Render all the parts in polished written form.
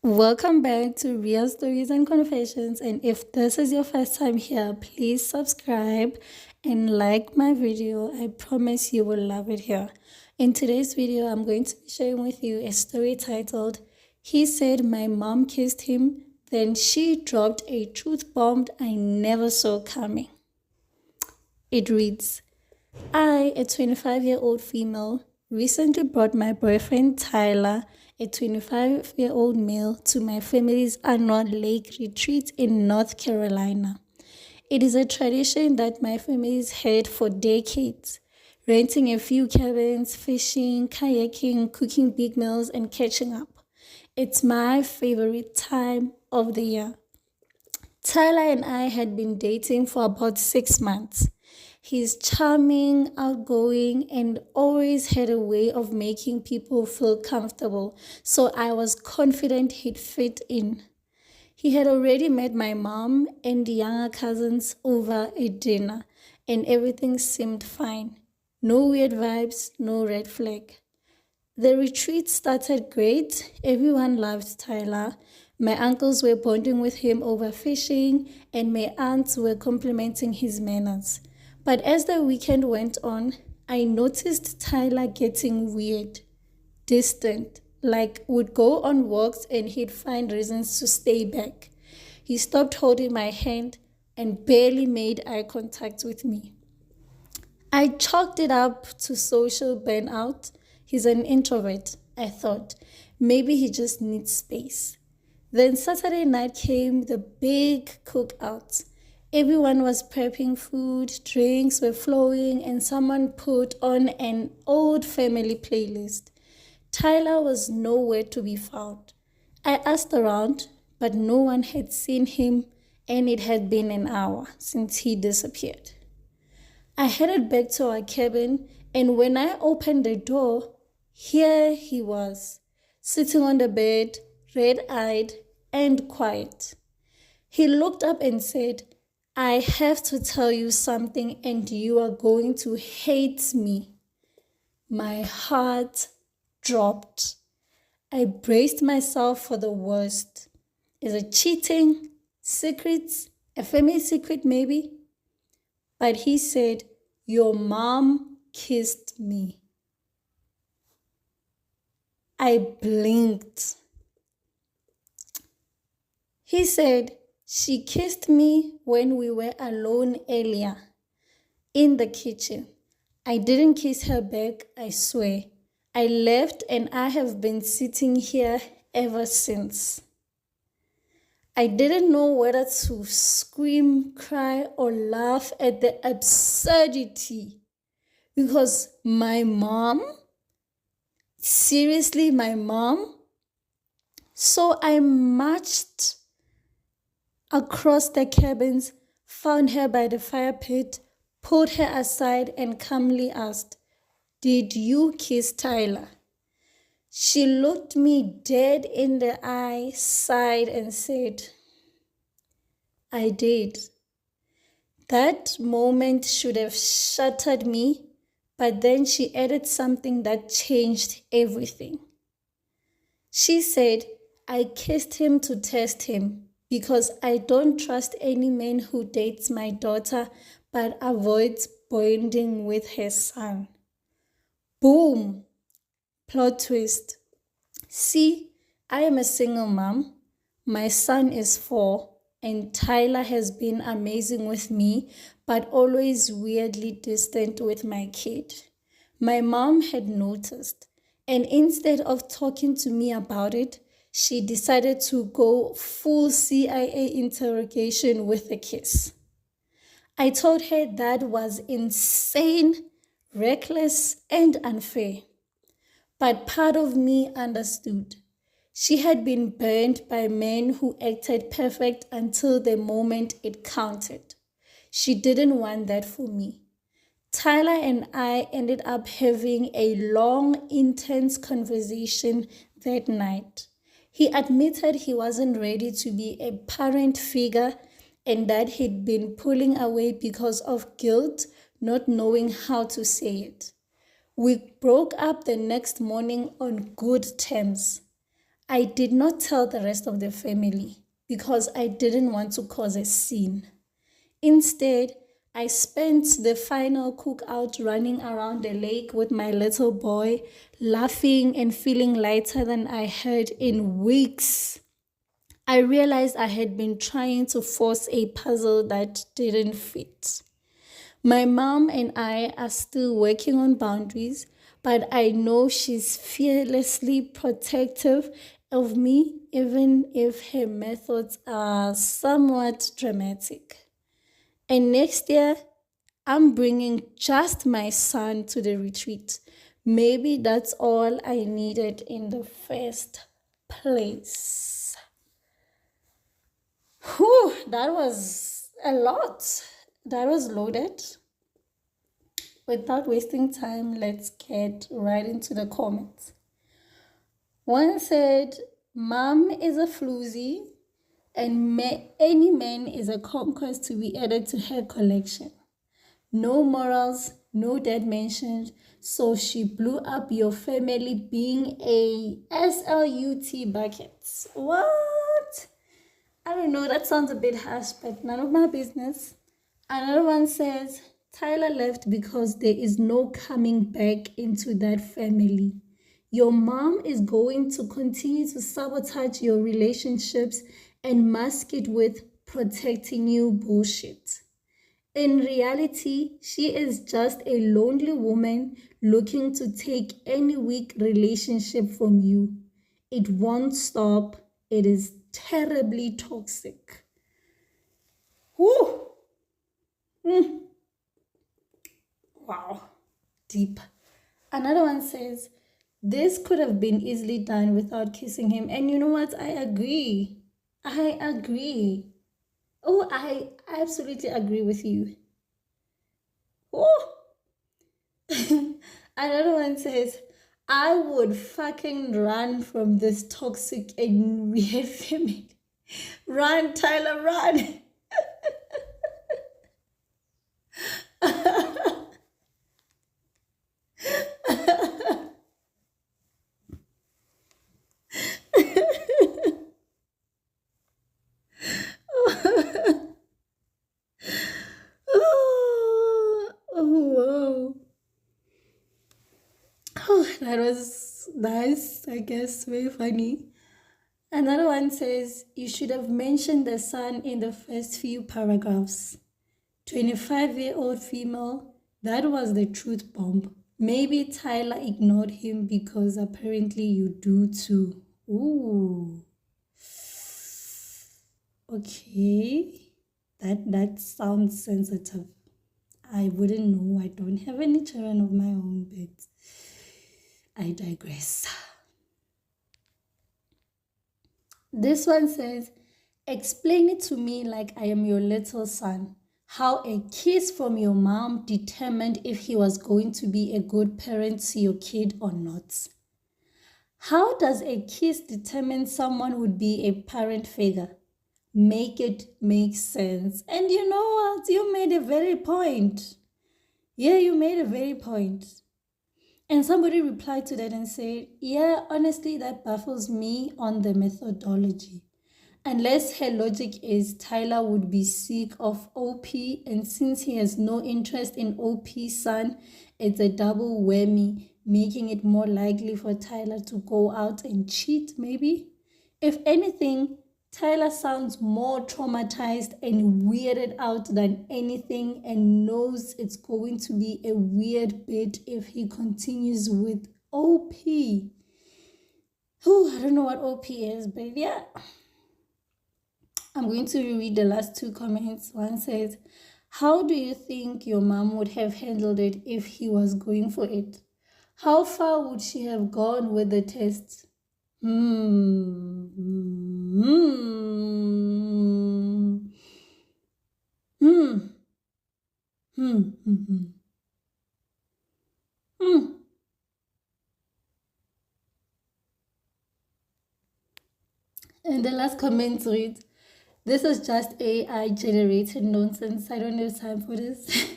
Welcome back to Real Stories and Confessions. And if this is your first time here, please subscribe and like my video. I promise you will love it here. In today's video, I'm going to be sharing with you a story titled, He Said My Mom Kissed Him, Then She Dropped a Truth Bomb I Never Saw Coming. It reads, I, a 25-year-old female, recently brought my boyfriend Tyler, a 25-year-old male, to my family's annual lake retreat in North Carolina. It is a tradition that my family's had for decades, renting a few cabins, fishing, kayaking, cooking big meals, and catching up. It's my favorite time of the year. Tyler and I had been dating for about 6 months. He's charming, outgoing, and always had a way of making people feel comfortable, so I was confident he'd fit in. He had already met my mom and the younger cousins over a dinner, and everything seemed fine. No weird vibes, no red flag. The retreat started great. Everyone loved Tyler. My uncles were bonding with him over fishing, and my aunts were complimenting his manners. But as the weekend went on, I noticed Tyler getting weird, distant, like would go on walks and he'd find reasons to stay back. He stopped holding my hand and barely made eye contact with me. I chalked it up to social burnout. He's an introvert, I thought. Maybe he just needs space. Then Saturday night came, the big cookout. Everyone was prepping food, drinks were flowing, and someone put on an old family playlist. Tyler was nowhere to be found. I asked around, but no one had seen him, and it had been an hour since he disappeared. I headed back to our cabin, and when I opened the door, here he was, sitting on the bed, red-eyed and quiet. He looked up and said, I have to tell you something and you are going to hate me. My heart dropped. I braced myself for the worst. Is it cheating? Secrets? A family secret maybe? But he said, your mom kissed me. I blinked. He said, she kissed me when we were alone earlier in the kitchen. I didn't kiss her back, I swear. I left and I have been sitting here ever since. I didn't know whether to scream, cry, or laugh at the absurdity. Because my mom? Seriously, my mom? So I marched across the cabins, found her by the fire pit, pulled her aside, and calmly asked, did you kiss Tyler? She looked me dead in the eye, sighed, and said, I did. That moment should have shattered me, but then she added something that changed everything. She said, I kissed him to test him because I don't trust any man who dates my daughter but avoids bonding with her son. Boom! Plot twist. See, I am a single mom. My son is 4, and Tyler has been amazing with me, but always weirdly distant with my kid. My mom had noticed, and instead of talking to me about it, she decided to go full CIA interrogation with a kiss. I told her that was insane, reckless, and unfair. But part of me understood. She had been burned by men who acted perfect until the moment it counted. She didn't want that for me. Tyler and I ended up having a long, intense conversation that night. He admitted he wasn't ready to be a parent figure and that he'd been pulling away because of guilt, not knowing how to say it. We broke up the next morning on good terms. I did not tell the rest of the family because I didn't want to cause a scene. Instead, I spent the final cookout running around the lake with my little boy, laughing and feeling lighter than I had in weeks. I realized I had been trying to force a puzzle that didn't fit. My mom and I are still working on boundaries, but I know she's fearlessly protective of me, even if her methods are somewhat dramatic. And next year, I'm bringing just my son to the retreat. Maybe that's all I needed in the first place. Whew, that was a lot. That was loaded. Without wasting time, let's get right into the comments. One said, Mom is a floozy and any man is a conquest to be added to her collection. No morals, no dad mentioned, so she blew up your family being a SLUT bucket. What? I don't know, that sounds a bit harsh, but none of my business. Another one says, Tyler left because there is no coming back into that family. Your mom is going to continue to sabotage your relationships and mask it with protecting you bullshit. In reality, she is just a lonely woman looking to take any weak relationship from you. It won't stop. It is terribly toxic. Whew. Wow. Deep. Another one says, this could have been easily done without kissing him. And you know what? I agree. I agree. Oh, I absolutely agree with you. Oh. Another one says, I would fucking run from this toxic and weird family. Run, Tyler, run. Oh, wow. Oh, that was nice, I guess, very funny. Another one says, you should have mentioned the son in the first few paragraphs. 25-year-old female, that was the truth bomb. Maybe Tyler ignored him because apparently you do too. Ooh. Okay. That sounds sensitive. I wouldn't know. I don't have any children of my own, but I digress. This one says, explain it to me like I am your little son. How a kiss from your mom determined if he was going to be a good parent to your kid or not. How does a kiss determine someone would be a parent figure? Make it make sense. And you know what? You made a very point. Yeah, you made a very point. And somebody replied to that and said, yeah, honestly, that baffles me on the methodology. Unless her logic is Tyler would be sick of OP, and since he has no interest in OP's son, it's a double whammy, making it more likely for Tyler to go out and cheat, maybe. If anything, Tyler sounds more traumatized and weirded out than anything and knows it's going to be a weird bit if he continues with OP. Oh, I don't know what OP is, but yeah. I'm going to read the last two comments. One says, how do you think your mom would have handled it if he was going for it? How far would she have gone with the test? And the last comment reads, this is just AI generated nonsense. I don't have time for this.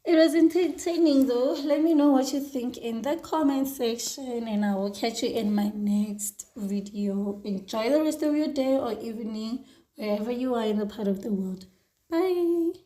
If it was entertaining though. Let me know what you think in the comment section, and I will catch you in my next video. Enjoy the rest of your day or evening, wherever you are in the part of the world. Bye.